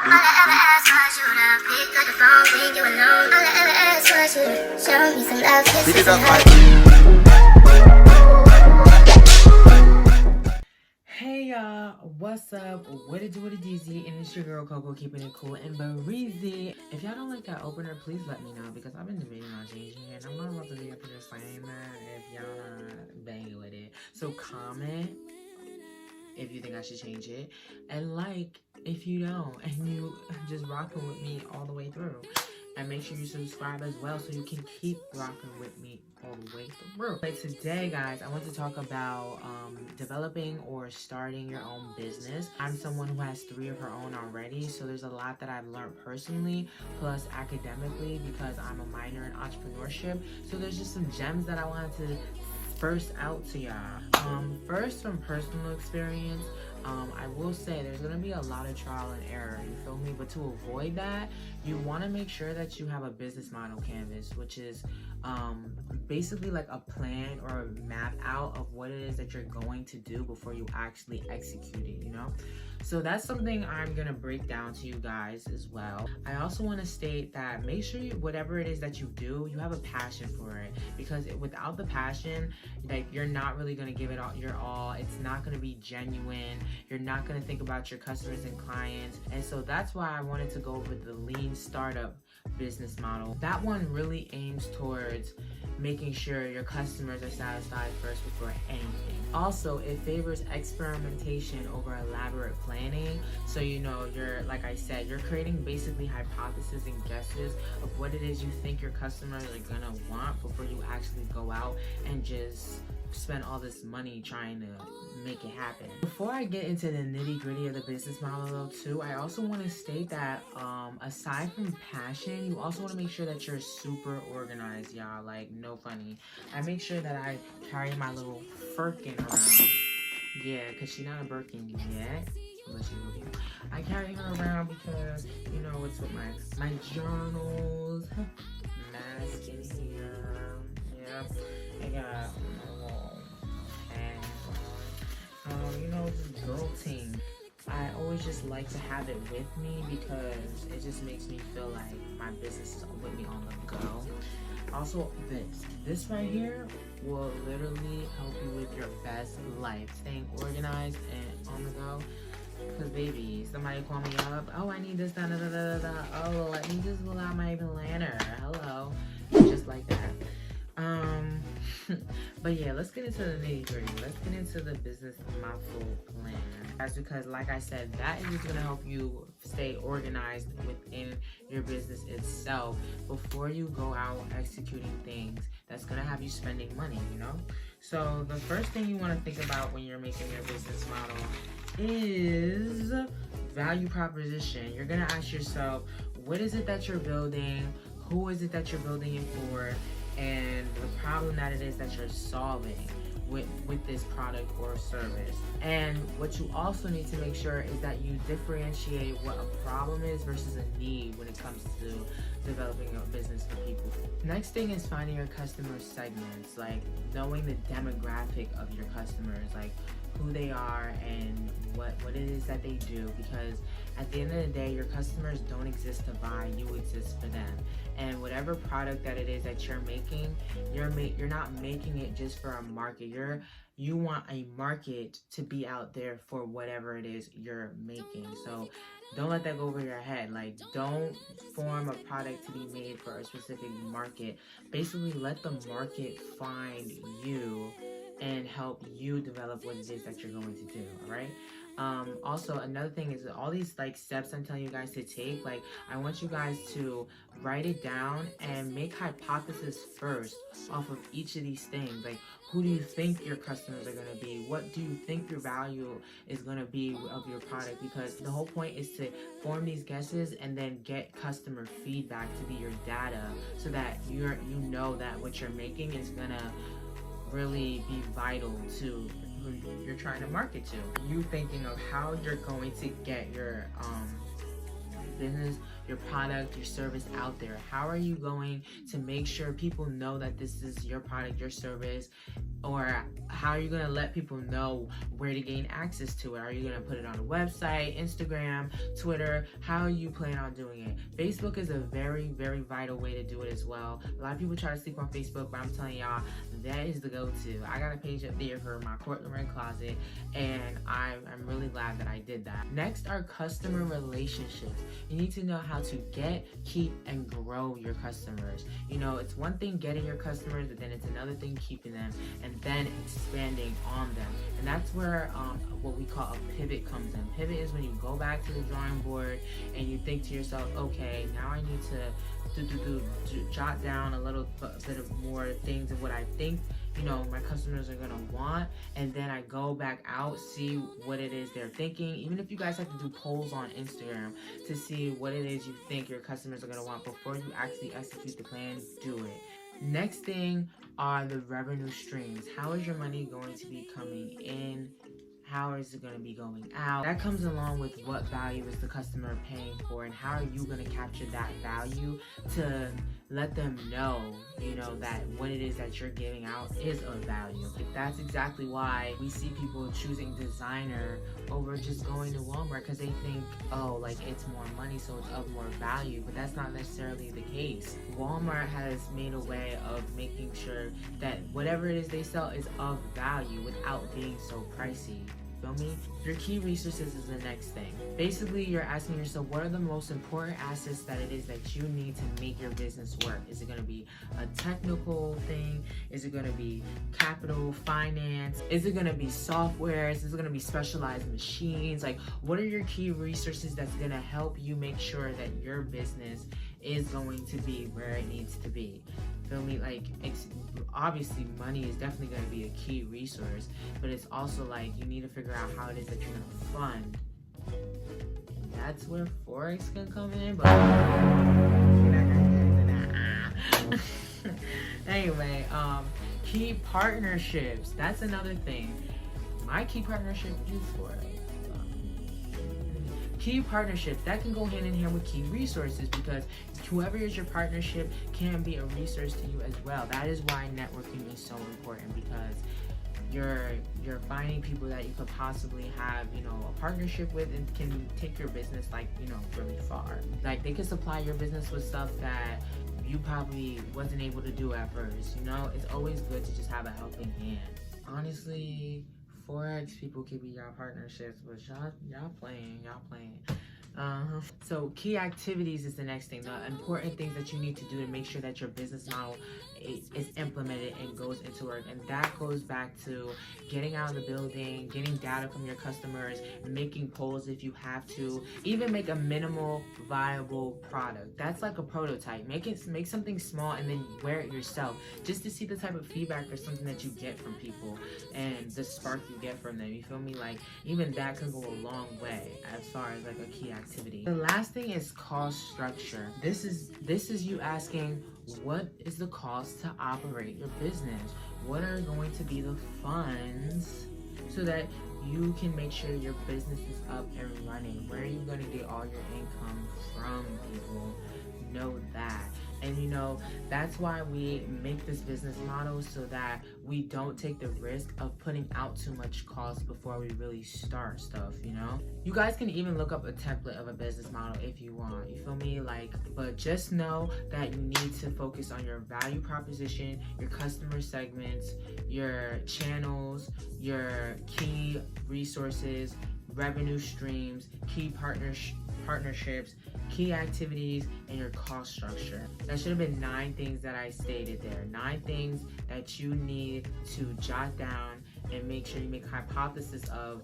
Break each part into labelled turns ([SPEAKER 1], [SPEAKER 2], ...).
[SPEAKER 1] All I ever asked was you to pick up the phone when you alone. All I ever asked was you to show me some love, kiss me some
[SPEAKER 2] Hey y'all, what's up? What it do, what it DZ, and it's your girl Coco, keeping it cool and breezy. If y'all don't like that opener, please let me know, because I've been debating on changing it, and I'm not about to be up here saying that if y'all not banging with it. So comment if you think I should change it, and like if you don't, and you just rocking with me all the way through. And make sure you subscribe as well so you can keep rocking with me all the way through. But today, guys, I want to talk about developing or starting your own business. I'm someone who has 3 of her own already, so there's a lot that I've learned personally, plus academically, because I'm a minor in entrepreneurship. So there's just some gems that I wanted to first out to y'all. First, from personal experience, I will say there's going to be a lot of trial and error, you feel me? But to avoid that, you want to make sure that you have a business model canvas, which is basically like a plan or a map out of what it is that you're going to do before you actually execute it, you know? So that's something I'm going to break down to you guys as well. I also want to state that make sure whatever it is that you do, you have a passion for it, because without the passion, like, you're not really going to give it all your all. It's not going to be genuine. You're not going to think about your customers and clients. And so that's why I wanted to go over the lean startup business model. That one really aims towards making sure your customers are satisfied first before anything. Also, it favors experimentation over elaborate planning. So, you know, like I said, you're creating basically hypotheses and guesses of what it is you think your customers are gonna want before you actually go out and just spend all this money trying to make it happen. Before I get into the nitty-gritty of the business model though too, I also want to state that aside from passion, you also want to make sure that you're super organized, y'all. Like, no funny. I make sure that I carry my little Firkin around. Yeah, because she's not a Birkin yet. Unless she will be. I carry her around because, you know, it's with my journals, mask in here. Yep. I got you know, this girl team. I always just like to have it with me because it just makes me feel like my business is with me on the go. Also, this right here will literally help you with your best life, staying organized and on the go. Because baby, somebody call me up, oh, I need this, da da da da da. Oh, let me just pull out my planner. Hello, just like that. But yeah, let's get into the nitty-gritty. Let's get into the business model plan. That's because, like I said, that is just going to help you stay organized within your business itself before you go out executing things that's going to have you spending money, you know? So the first thing you want to think about when you're making your business model is value proposition. You're going to ask yourself, what is it that you're building? Who is it that you're building it for? And the problem that it is that you're solving with this product or service. And what you also need to make sure is that you differentiate what a problem is versus a need when it comes to developing a business for people. Next thing is finding your customer segments, like knowing the demographic of your customers, like who they are and what it is that they do, because at the end of the day, your customers don't exist to buy, you exist for them. And whatever product that it is that you're making, you're not making it just for a market. You want a market to be out there for whatever it is you're making. So don't let that go over your head. Like, don't form a product to be made for a specific market. Basically, let the market find you and help you develop what it is that you're going to do, all right? Also, another thing is all these like steps I'm telling you guys to take, like, I want you guys to write it down and make hypotheses first off of each of these things. Like, who do you think your customers are going to be? What do you think your value is going to be of your product? Because the whole point is to form these guesses and then get customer feedback to be your data, so that you know that what you're making is going to really be vital to who you're trying to market to. You thinking of how you're going to get your business your product, your service out there? How are you going to make sure people know that this is your product, your service? Or how are you going to let people know where to gain access to it? Are you going to put it on a website, Instagram, Twitter? How are you plan on doing it? Facebook is a very, very vital way to do it as well. A lot of people try to sleep on Facebook, but I'm telling y'all, that is the go-to. I got a page up there for my courtroom and closet, and I'm really glad that I did that. Next are customer relationships. You need to know how to get, keep, and grow your customers. You know, it's one thing getting your customers, but then it's another thing keeping them and then expanding on them. And that's where what we call a pivot comes in. Pivot is when you go back to the drawing board and you think to yourself, okay, now I need to jot down a little bit of more things of what I think, you know, my customers are gonna want, and then I go back out, see what it is they're thinking. Even if you guys have to do polls on Instagram to see what it is you think your customers are gonna want before you actually execute the plan, do it. Next thing are the revenue streams. How is your money going to be coming in? How is it going to be going out? That comes along with what value is the customer paying for, and how are you going to capture that value to let them know, you know, that what it is that you're giving out is of value. That's exactly why we see people choosing designer over just going to Walmart, because they think, oh, like it's more money, so it's of more value, but that's not necessarily the case. Walmart has made a way of making sure that whatever it is they sell is of value without being so pricey. Feel me? Your key resources is the next thing. Basically, you're asking yourself, what are the most important assets that it is that you need to make your business work? Is it going to be a technical thing? Is it going to be capital, finance? Is it going to be software? Is it going to be specialized machines? Like, what are your key resources that's going to help you make sure that your business is going to be where it needs to be? Feel me? Like, it's obviously money is definitely going to be a key resource, but it's also like you need to figure out how it is that you're going to fund, and that's where Forex can come in. But anyway, key partnerships, that's another thing. My key partnership is Forex. Key partnership, that can go hand in hand with key resources, because whoever is your partnership can be a resource to you as well. That is why networking is so important, because you're finding people that you could possibly have, you know, a partnership with, and can take your business, like, you know, really far. Like, they can supply your business with stuff that you probably wasn't able to do at first. You know, it's always good to just have a helping hand. Honestly, Forex people could be y'all partnerships, but y'all playing. So key activities is the next thing. The important things that you need to do to make sure that your business model is implemented and goes into work. And that goes back to getting out of the building, getting data from your customers, making polls if you have to, even make a minimal viable product. That's like a prototype. Make something small and then wear it yourself, just to see the type of feedback or something that you get from people and the spark you get from them. You feel me? Like, even that can go a long way as far as like a key activity. The last thing is cost structure. This is you asking, what is the cost to operate your business? What are going to be the funds so that you can make sure your business is up and running? Where are you going to get all your income from, people? Know that. And you know, that's why we make this business model, so that we don't take the risk of putting out too much cost before we really start stuff, you know? You guys can even look up a template of a business model if you want, you feel me? Like, but just know that you need to focus on your value proposition, your customer segments, your channels, your key resources, revenue streams, key partnerships, key activities, and your cost structure. That should have been 9 things that I stated there. 9 things that you need to jot down and make sure you make a hypothesis of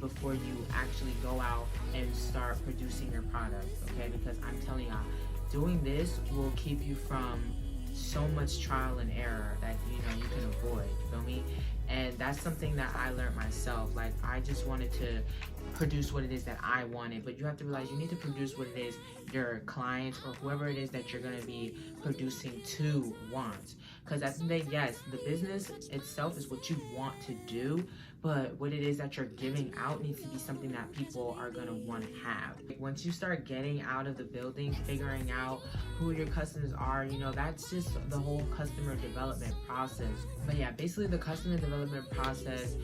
[SPEAKER 2] before you actually go out and start producing your product, okay? Because I'm telling y'all, doing this will keep you from so much trial and error that, you know, you can avoid, feel me? And that's something that I learned myself. Like, I just wanted to produce what it is that I wanted, but you have to realize you need to produce what it is your clients or whoever it is that you're going to be producing to want. Because at the end of the day, yes, the business itself is what you want to do, but what it is that you're giving out needs to be something that people are going to want to have. Once you start getting out of the building, figuring out who your customers are, you know, that's just the whole customer development process. But yeah, basically the customer development process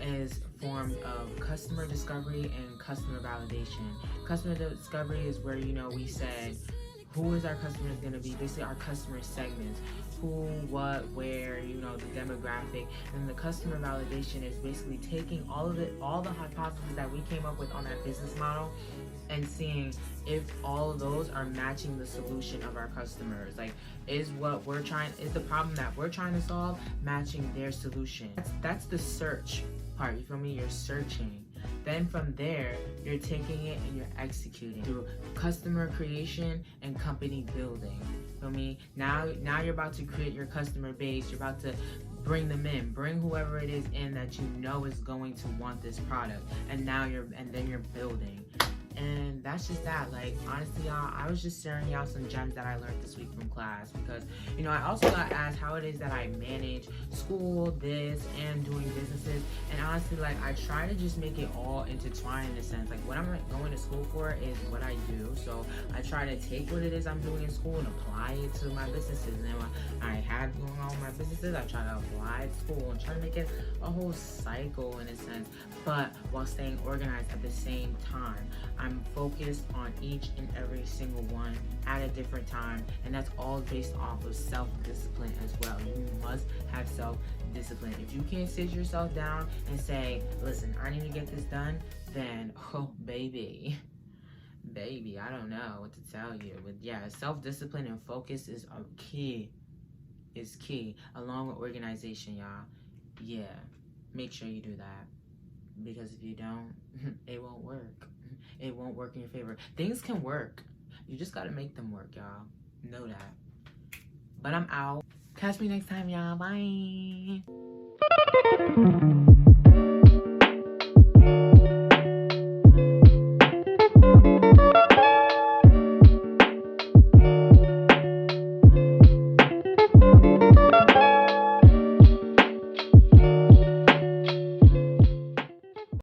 [SPEAKER 2] is formed of customer discovery and customer validation. Customer discovery is where, you know, we said, who is our customers going to be? Basically our customer segments. Who, what, where, you know, the demographic. And the customer validation is basically taking all of it, all the hypotheses that we came up with on that business model, and seeing if all of those are matching the solution of our customers. Like, is the problem that we're trying to solve matching their solution? That's the search part, you feel me? You're searching. Then from there, you're taking it and you're executing through customer creation and company building. Feel me? Now you're about to create your customer base. You're about to bring them in, bring whoever it is in that you know is going to want this product. And then you're building. And that's just that. Like, honestly, y'all, I was just sharing y'all some gems that I learned this week from class, because, you know, I also got asked how it is that I manage school, this, and doing businesses. And honestly, like, I try to just make it all intertwined in a sense. Like, what I'm going to school for is what I do. So I try to take what it is I'm doing in school and apply it to my businesses. And then what I have going on with my businesses, I try to apply it to school and try to make it a whole cycle in a sense, but while staying organized at the same time. I'm focused on each and every single one at a different time, and that's all based off of self-discipline as well. You must have self-discipline. If you can't sit yourself down and say, listen, I need to get this done, then, oh, baby, I don't know what to tell you. But yeah, self-discipline and focus is key, along with organization, y'all. Yeah, make sure you do that, because if you don't, it won't work. It won't work in your favor. Things can work. You just gotta make them work, y'all. Know that. But I'm out. Catch me next time, y'all. Bye.